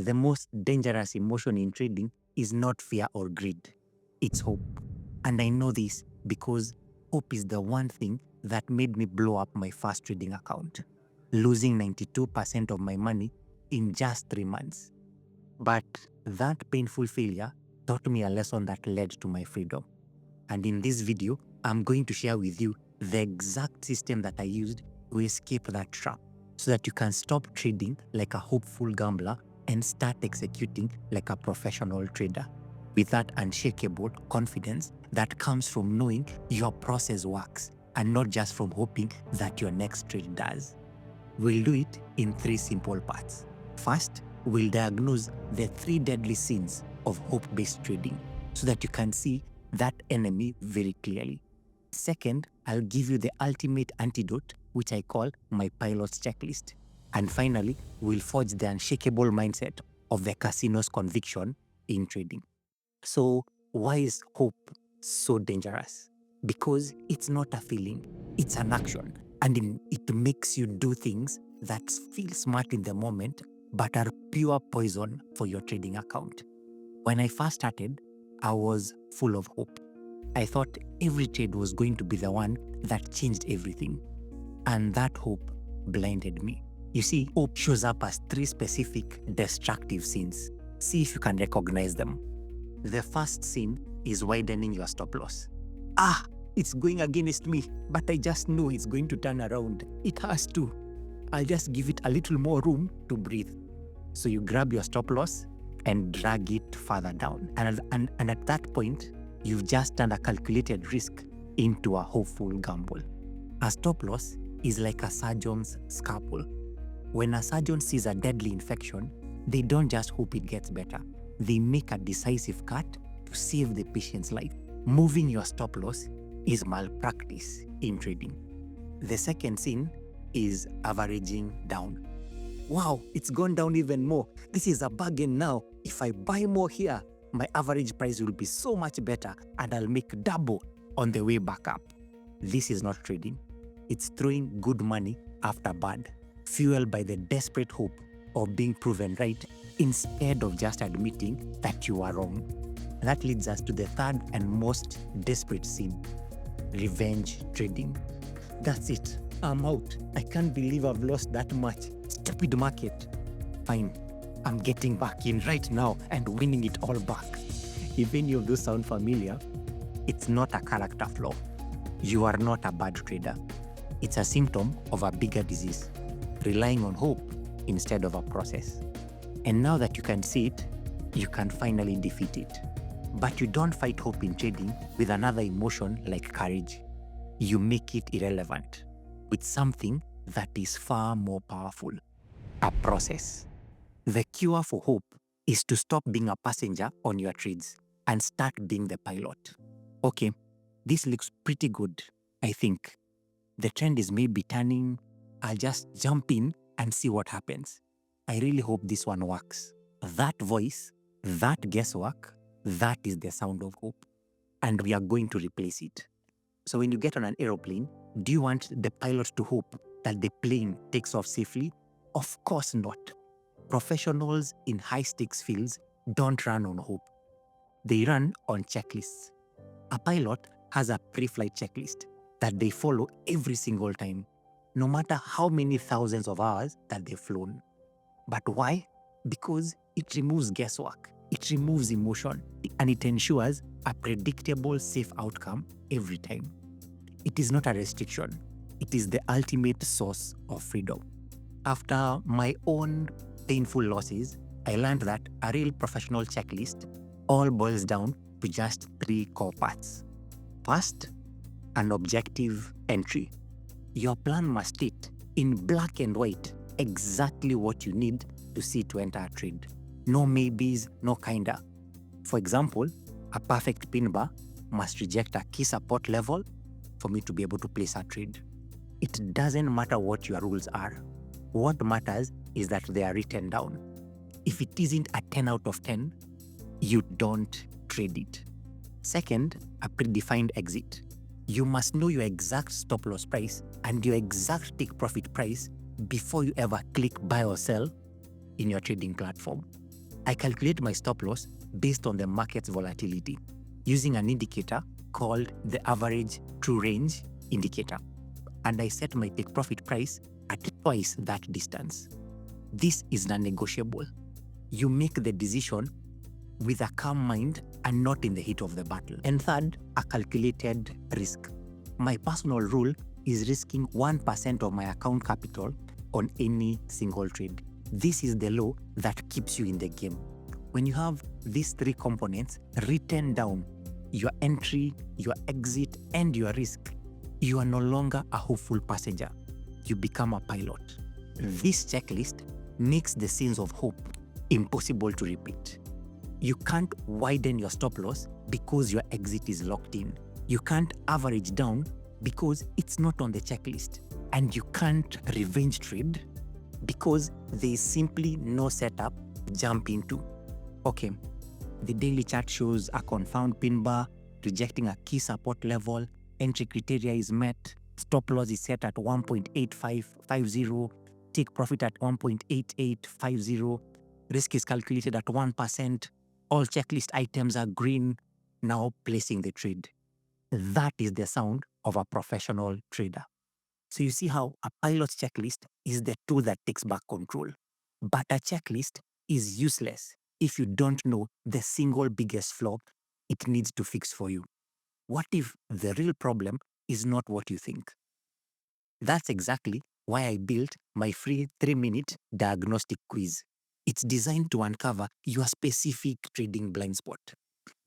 the most dangerous emotion in trading is not fear or greed, it's hope. And I know this because hope is the one thing that made me blow up my first trading account, losing 92% of my money in just 3 months. But that painful failure taught me a lesson that led to my freedom. And in this video, I'm going to share with you the exact system that I used to escape that trap so that you can stop trading like a hopeful gambler and start executing like a professional trader with that unshakable confidence that comes from knowing your process works and not just from hoping that your next trade does. We'll do it in 3 simple parts. First, we'll diagnose the 3 deadly sins of hope-based trading so that you can see that enemy very clearly. Second, I'll give you the ultimate antidote, which I call my pilot's checklist. And finally, we'll forge the unshakable mindset of the casino's conviction in trading. So why is hope so dangerous? Because it's not a feeling, it's an action. And it makes you do things that feel smart in the moment, but are pure poison for your trading account. When I first started, I was full of hope. I thought every trade was going to be the one that changed everything. And that hope blinded me. You see, hope shows up as 3 specific destructive sins. See if you can recognize them. The first sin is widening your stop loss. It's going against me, but I just know it's going to turn around. It has to. I'll just give it a little more room to breathe. So you grab your stop loss and drag it further down. And at that point, you've just turned a calculated risk into a hopeful gamble. A stop loss is like a surgeon's scalpel. When a surgeon sees a deadly infection, they don't just hope it gets better. They make a decisive cut to save the patient's life. Moving your stop loss is malpractice in trading. The second sin is averaging down. Wow, it's gone down even more. This is a bargain now. If I buy more here, my average price will be so much better and I'll make double on the way back up. This is not trading. It's throwing good money after bad, fueled by the desperate hope of being proven right instead of just admitting that you are wrong. That leads us to the third and most desperate sin, revenge trading. That's it. I'm out. I can't believe I've lost that much. Stupid market. Fine. I'm getting back in right now and winning it all back. If any of those sound familiar, it's not a character flaw. You are not a bad trader. It's a symptom of a bigger disease, relying on hope instead of a process. And now that you can see it, you can finally defeat it. But you don't fight hope in trading with another emotion like courage. You make it irrelevant with something that is far more powerful, a process. The cure for hope is to stop being a passenger on your trades and start being the pilot. Okay, this looks pretty good, I think. The trend is maybe turning. I'll just jump in and see what happens. I really hope this one works. That voice, that guesswork, that is the sound of hope. And we are going to replace it. So when you get on an aeroplane, do you want the pilot to hope that the plane takes off safely? Of course not. Professionals in high-stakes fields don't run on hope. They run on checklists. A pilot has a pre-flight checklist that they follow every single time, no matter how many thousands of hours that they've flown. But why? Because it removes guesswork, it removes emotion, and it ensures a predictable, safe outcome every time. It is not a restriction. It is the ultimate source of freedom. After my own painful losses, I learned that a real professional checklist all boils down to just 3 core parts. First, an objective entry. Your plan must state in black and white exactly what you need to see to enter a trade. No maybes, no kinda. For example, a perfect pin bar must reject a key support level for me to be able to place a trade. It doesn't matter what your rules are. What matters is that they are written down. If it isn't a 10 out of 10, you don't trade it. Second, a predefined exit. You must know your exact stop loss price and your exact take profit price before you ever click buy or sell in your trading platform. I calculate my stop loss based on the market's volatility using an indicator called the average true range indicator. And I set my take profit price at twice that distance. This is non-negotiable. You make the decision with a calm mind and not in the heat of the battle. And third, a calculated risk. My personal rule is risking 1% of my account capital on any single trade. This is the law that keeps you in the game. When you have these three components written down, your entry, your exit, and your risk, you are no longer a hopeful passenger. You become a pilot. This checklist makes the scenes of hope impossible to repeat. You can't widen your stop loss because your exit is locked in. You can't average down because it's not on the checklist. And you can't revenge trade because there is simply no setup to jump into. Okay, the daily chart shows a confound pin bar, rejecting a key support level, entry criteria is met, stop loss is set at 1.8550, take profit at 1.8850, risk is calculated at 1%, all checklist items are green, now placing the trade. That is the sound of a professional trader. So you see how a pilot's checklist is the tool that takes back control. But a checklist is useless if you don't know the single biggest flaw it needs to fix for you. What if the real problem is not what you think? That's exactly why I built my free 3-minute diagnostic quiz. It's designed to uncover your specific trading blind spot.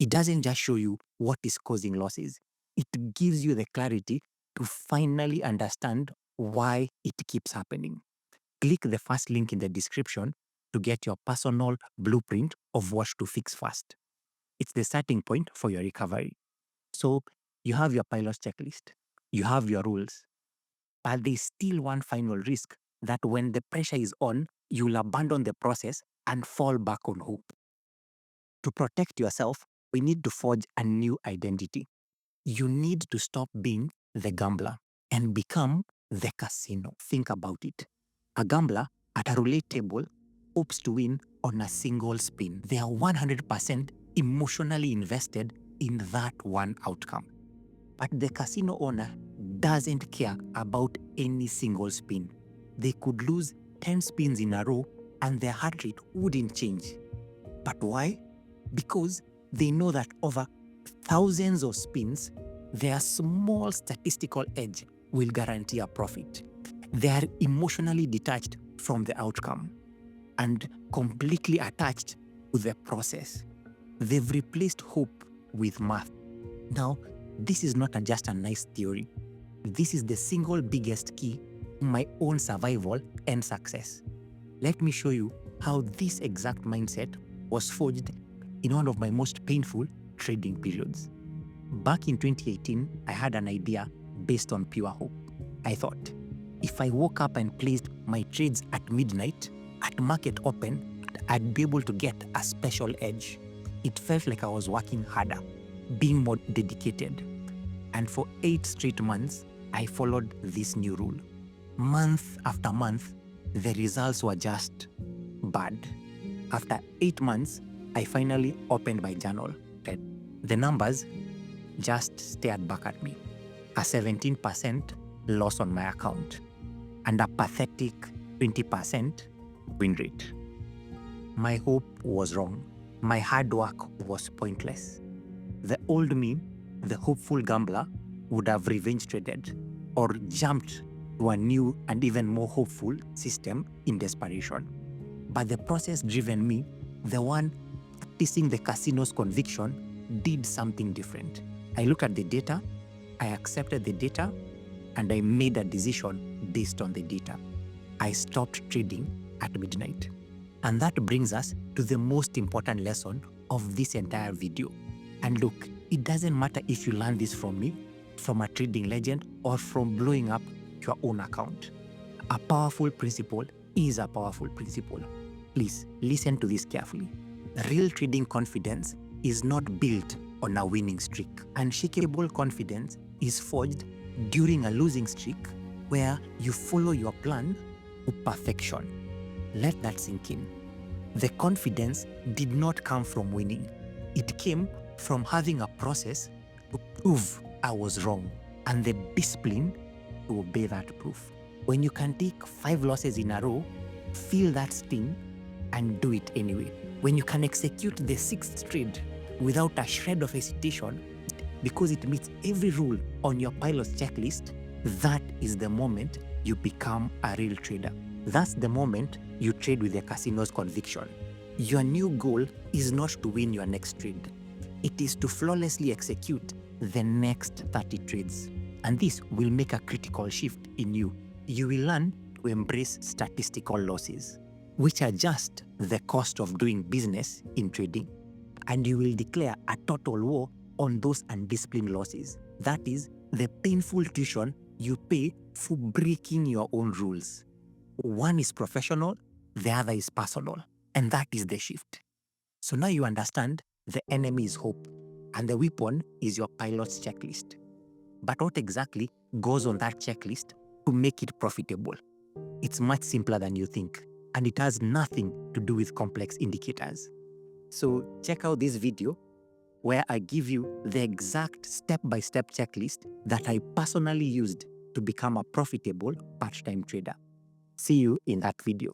It doesn't just show you what is causing losses. It gives you the clarity to finally understand why it keeps happening. Click the first link in the description to get your personal blueprint of what to fix first. It's the starting point for your recovery. So you have your pilot's checklist, you have your rules, but there's still one final risk that when the pressure is on, you'll abandon the process and fall back on hope. To protect yourself, we need to forge a new identity. You need to stop being the gambler and become the casino. Think about it. A gambler at a roulette table hopes to win on a single spin. They are 100% emotionally invested in that one outcome. But the casino owner doesn't care about any single spin. They could lose 10 spins in a row and their heart rate wouldn't change. But why? Because they know that over thousands of spins, their small statistical edge will guarantee a profit. They are emotionally detached from the outcome and completely attached to the process. They've replaced hope with math. Now, this is not just a nice theory. This is the single biggest key to my own survival and success. Let me show you how this exact mindset was forged in one of my most painful trading periods. Back in 2018, I had an idea based on pure hope. I thought, if I woke up and placed my trades at midnight, at market open, I'd be able to get a special edge. It felt like I was working harder, being more dedicated. And for 8 straight months, I followed this new rule. Month after month, the results were just bad. After 8 months, I finally opened my journal. The numbers just stared back at me. A 17% loss on my account and a pathetic 20% win rate. My hope was wrong. My hard work was pointless. The old me, the hopeful gambler, would have revenge traded or jumped to a new and even more hopeful system in desperation. But the process-driven me, the one practicing the casino's conviction, did something different. I looked at the data, I accepted the data, and I made a decision based on the data. I stopped trading at midnight. And that brings us to the most important lesson of this entire video. And look, it doesn't matter if you learn this from me, from a trading legend, or from blowing up your own account. A powerful principle is a powerful principle. Please listen to this carefully. Real trading confidence is not built on a winning streak. Unshakable confidence is forged during a losing streak where you follow your plan to perfection. Let that sink in. The confidence did not come from winning. It came from having a process to prove I was wrong and the discipline to obey that proof. When you can take 5 losses in a row, feel that sting and do it anyway. When you can execute the 6th trade without a shred of hesitation because it meets every rule on your pilot's checklist, that is the moment you become a real trader. That's the moment you trade with the casino's conviction. Your new goal is not to win your next trade. It is to flawlessly execute the next 30 trades. And this will make a critical shift in you. You will learn to embrace statistical losses, which are just the cost of doing business in trading. And you will declare a total war on those undisciplined losses. That is the painful tuition you pay for breaking your own rules. One is professional, the other is personal. And that is the shift. So now you understand the enemy is hope, and the weapon is your pilot's checklist. But what exactly goes on that checklist to make it profitable? It's much simpler than you think, and it has nothing to do with complex indicators. So check out this video where I give you the exact step-by-step checklist that I personally used to become a profitable part-time trader. See you in that video.